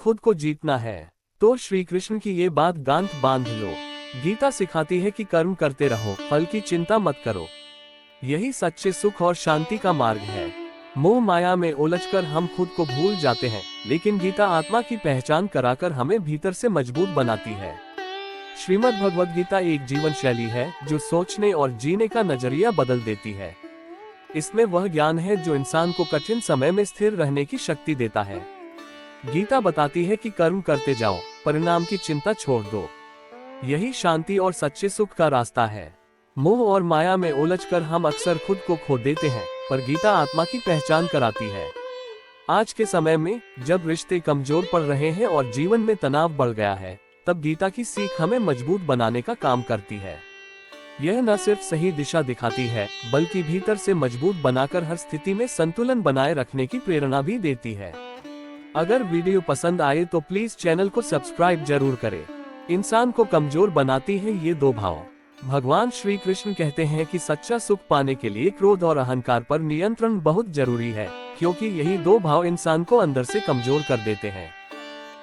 खुद को जीतना है तो श्री कृष्ण की ये बात गांठ बांध लो। गीता सिखाती है कि कर्म करते रहो, फल की चिंता मत करो। यही सच्चे सुख और शांति का मार्ग है। मोह माया में उलझकर हम खुद को भूल जाते हैं, लेकिन गीता आत्मा की पहचान कराकर हमें भीतर से मजबूत बनाती है। श्रीमद् भगवद गीता एक जीवन शैली है जो सोचने और जीने का नजरिया बदल देती है। इसमें वह ज्ञान है जो इंसान को कठिन समय में स्थिर रहने की शक्ति देता है। गीता बताती है कि कर्म करते जाओ, परिणाम की चिंता छोड़ दो। यही शांति और सच्चे सुख का रास्ता है। मोह और माया में उलझकर हम अक्सर खुद को खो देते हैं, पर गीता आत्मा की पहचान कराती है। आज के समय में जब रिश्ते कमजोर पड़ रहे हैं और जीवन में तनाव बढ़ गया है, तब गीता की सीख हमें मजबूत बनाने का काम करती है। यह न सिर्फ सही दिशा दिखाती है, बल्कि भीतर से मजबूत बनाकर हर स्थिति में संतुलन बनाए रखने की प्रेरणा भी देती है। अगर वीडियो पसंद आए तो प्लीज चैनल को सब्सक्राइब जरूर करें। इंसान को कमजोर बनाती है ये दो भाव। भगवान श्री कृष्ण कहते हैं कि सच्चा सुख पाने के लिए क्रोध और अहंकार पर नियंत्रण बहुत जरूरी है, क्योंकि यही दो भाव इंसान को अंदर से कमजोर कर देते हैं।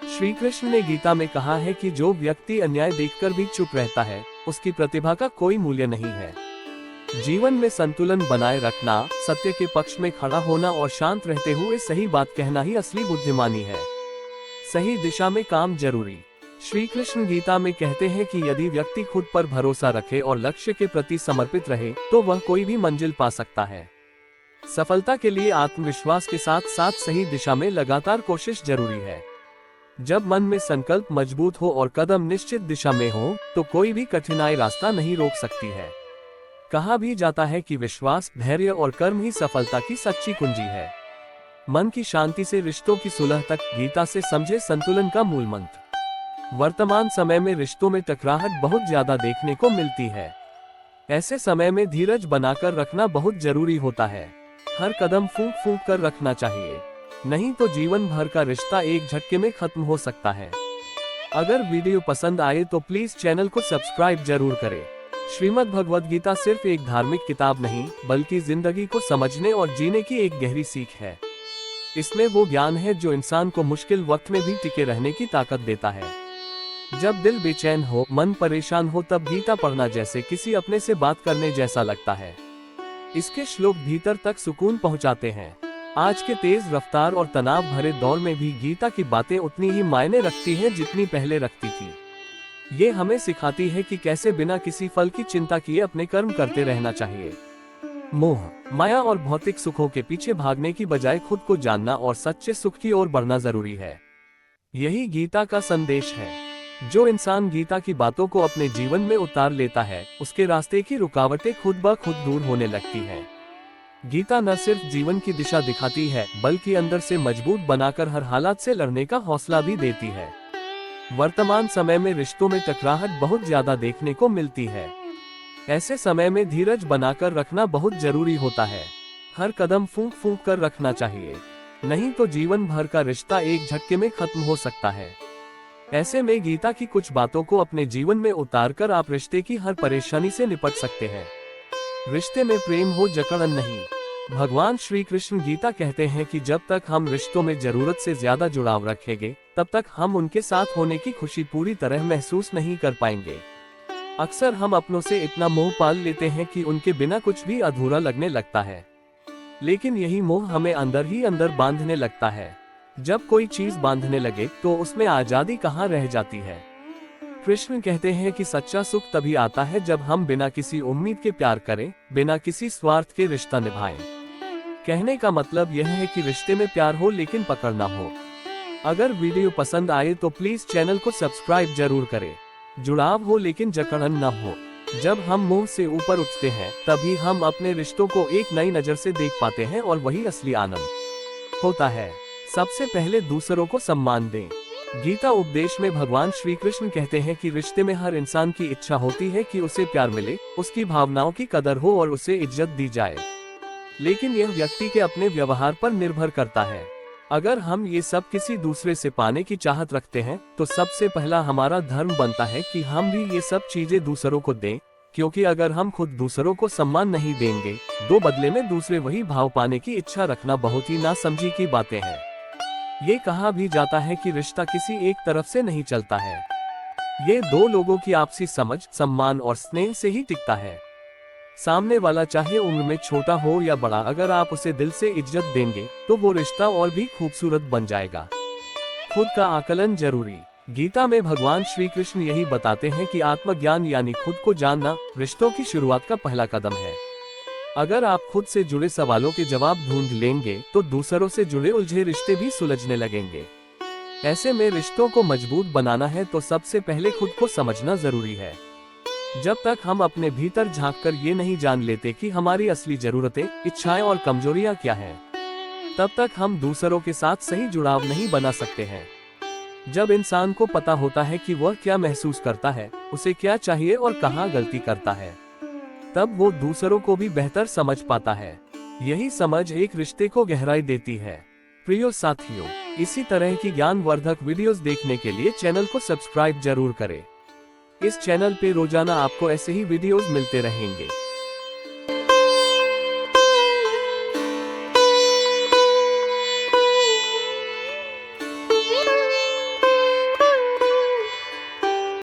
श्री कृष्ण ने गीता में कहा है कि जो व्यक्ति अन्याय देखकर भी चुप रहता है, उसकी प्रतिभा का कोई मूल्य नहीं है। जीवन में संतुलन बनाए रखना, सत्य के पक्ष में खड़ा होना और शांत रहते हुए सही बात कहना ही असली बुद्धिमानी है। सही दिशा में काम जरूरी। श्री कृष्ण गीता में कहते हैं कि यदि व्यक्ति खुद पर भरोसा रखे और लक्ष्य के प्रति समर्पित रहे, तो वह कोई भी मंजिल पा सकता है। सफलता के लिए आत्मविश्वास के साथ साथ सही दिशा में लगातार कोशिश जरूरी है। जब मन में संकल्प मजबूत हो और कदम निश्चित दिशा में हो, तो कोई भी कठिनाई रास्ता नहीं रोक सकती है। कहा भी जाता है कि विश्वास, धैर्य और कर्म ही सफलता की सच्ची कुंजी है। मन की शांति से रिश्तों की सुलह तक, गीता से समझे संतुलन का मूल मंत्र। वर्तमान समय में रिश्तों में टकराहट बहुत ज्यादा देखने को मिलती है। ऐसे समय में धीरज बनाकर रखना बहुत जरूरी होता है। हर कदम फूंक फूंक कर रखना चाहिए, नहीं तो जीवन भर का रिश्ता एक झटके में खत्म हो सकता है। अगर वीडियो पसंद आए तो प्लीज चैनल को सब्सक्राइब जरूर करें। श्रीमद् भगवद गीता सिर्फ एक धार्मिक किताब नहीं, बल्कि जिंदगी को समझने और जीने की एक गहरी सीख है। इसमें वो ज्ञान है जो इंसान को मुश्किल वक्त में भी टिके रहने की ताकत देता है। जब दिल बेचैन हो, मन परेशान हो, तब गीता पढ़ना जैसे किसी अपने से बात करने जैसा लगता है। इसके श्लोक भीतर तक सुकून पहुंचाते हैं। आज के तेज रफ्तार और तनाव भरे दौर में भी गीता की बातें उतनी ही मायने रखती हैं जितनी पहले रखती थी। ये हमें सिखाती है कि कैसे बिना किसी फल की चिंता किए अपने कर्म करते रहना चाहिए। मोह, माया और भौतिक सुखों के पीछे भागने की बजाय खुद को जानना और सच्चे सुख की ओर बढ़ना जरूरी है। यही गीता का संदेश है। जो इंसान गीता की बातों को अपने जीवन में उतार लेता है, उसके रास्ते की रुकावटें खुद ब खुद दूर होने लगती हैं। गीता न सिर्फ जीवन की दिशा दिखाती है, बल्कि अंदर से मजबूत बनाकर हर हालात से लड़ने का हौसला भी देती है। वर्तमान समय में रिश्तों में टकराहट बहुत ज्यादा देखने को मिलती है। ऐसे समय में धीरज बनाकर रखना बहुत जरूरी होता है। हर कदम फूंक फूंक कर रखना चाहिए, नहीं तो जीवन भर का रिश्ता एक झटके में खत्म हो सकता है। ऐसे में गीता की कुछ बातों को अपने जीवन में उतारकर आप रिश्ते की हर परेशानी से निपट सकते हैं। रिश्ते में प्रेम हो, जकड़न नहीं। भगवान श्री कृष्ण गीता कहते हैं कि जब तक हम रिश्तों में जरूरत से ज्यादा जुड़ाव रखेंगे, तब तक हम उनके साथ होने की खुशी पूरी तरह महसूस नहीं कर पाएंगे। अक्सर हम अपनों से इतना मोह पाल लेते हैं कि उनके बिना कुछ भी अधूरा लगने लगता है, लेकिन यही मोह हमें अंदर ही अंदर बांधने लगता है। जब कोई चीज बांधने लगे तो उसमें आजादी कहाँ रह जाती है। कृष्ण कहते हैं कि सच्चा सुख तभी आता है जब हम बिना किसी उम्मीद के प्यार करें, बिना किसी स्वार्थ के रिश्ता निभाएं। कहने का मतलब यह है कि रिश्ते में प्यार हो लेकिन पकड़ ना हो। अगर वीडियो पसंद आए तो प्लीज चैनल को सब्सक्राइब जरूर करें। जुड़ाव हो लेकिन जकड़न न हो। जब हम मोह से ऊपर उठते हैं, तभी हम अपने रिश्तों को एक नई नजर से देख पाते हैं और वही असली आनंद होता है। सबसे पहले दूसरों को सम्मान दें। गीता उपदेश में भगवान श्री कृष्ण कहते हैं कि रिश्ते में हर इंसान की इच्छा होती है कि उसे प्यार मिले, उसकी भावनाओं की कदर हो और उसे इज्जत दी जाए, लेकिन यह व्यक्ति के अपने व्यवहार पर निर्भर करता है। अगर हम ये सब किसी दूसरे से पाने की चाहत रखते हैं, तो सबसे पहला हमारा धर्म बनता है कि हम भी ये सब चीजें दूसरों को दें, क्योंकि अगर हम खुद दूसरों को सम्मान नहीं देंगे, तो बदले में दूसरे वही भाव पाने की इच्छा रखना बहुत ही नासमझी की बातें हैं। ये कहा भी जाता है कि रिश्ता किसी एक तरफ से नहीं चलता है, ये दो लोगों की आपसी समझ, सम्मान और स्नेह से ही टिकता है। सामने वाला चाहे उम्र में छोटा हो या बड़ा, अगर आप उसे दिल से इज्जत देंगे तो वो रिश्ता और भी खूबसूरत बन जाएगा। खुद का आकलन जरूरी। गीता में भगवान श्री कृष्ण यही बताते हैं कि आत्मज्ञान यानी खुद को जानना रिश्तों की शुरुआत का पहला कदम है। अगर आप खुद से जुड़े सवालों के जवाब ढूंढ लेंगे तो दूसरों से जुड़े उलझे रिश्ते भी सुलझने लगेंगे। ऐसे में रिश्तों को मजबूत बनाना है तो सबसे पहले खुद को समझना जरूरी है। जब तक हम अपने भीतर झांककर ये नहीं जान लेते कि हमारी असली जरूरतें, इच्छाएं और कमजोरियां क्या हैं, तब तक हम दूसरों के साथ सही जुड़ाव नहीं बना सकते हैं। जब इंसान को पता होता है कि वह क्या महसूस करता है, उसे क्या चाहिए और कहाँ गलती करता है, तब वो दूसरों को भी बेहतर समझ पाता है। यही समझ एक रिश्ते को गहराई देती है। प्रिय साथियों, इसी तरह की ज्ञानवर्धक वीडियोस देखने के लिए चैनल को सब्सक्राइब जरूर करें। इस चैनल पे रोजाना आपको ऐसे ही वीडियोस मिलते रहेंगे।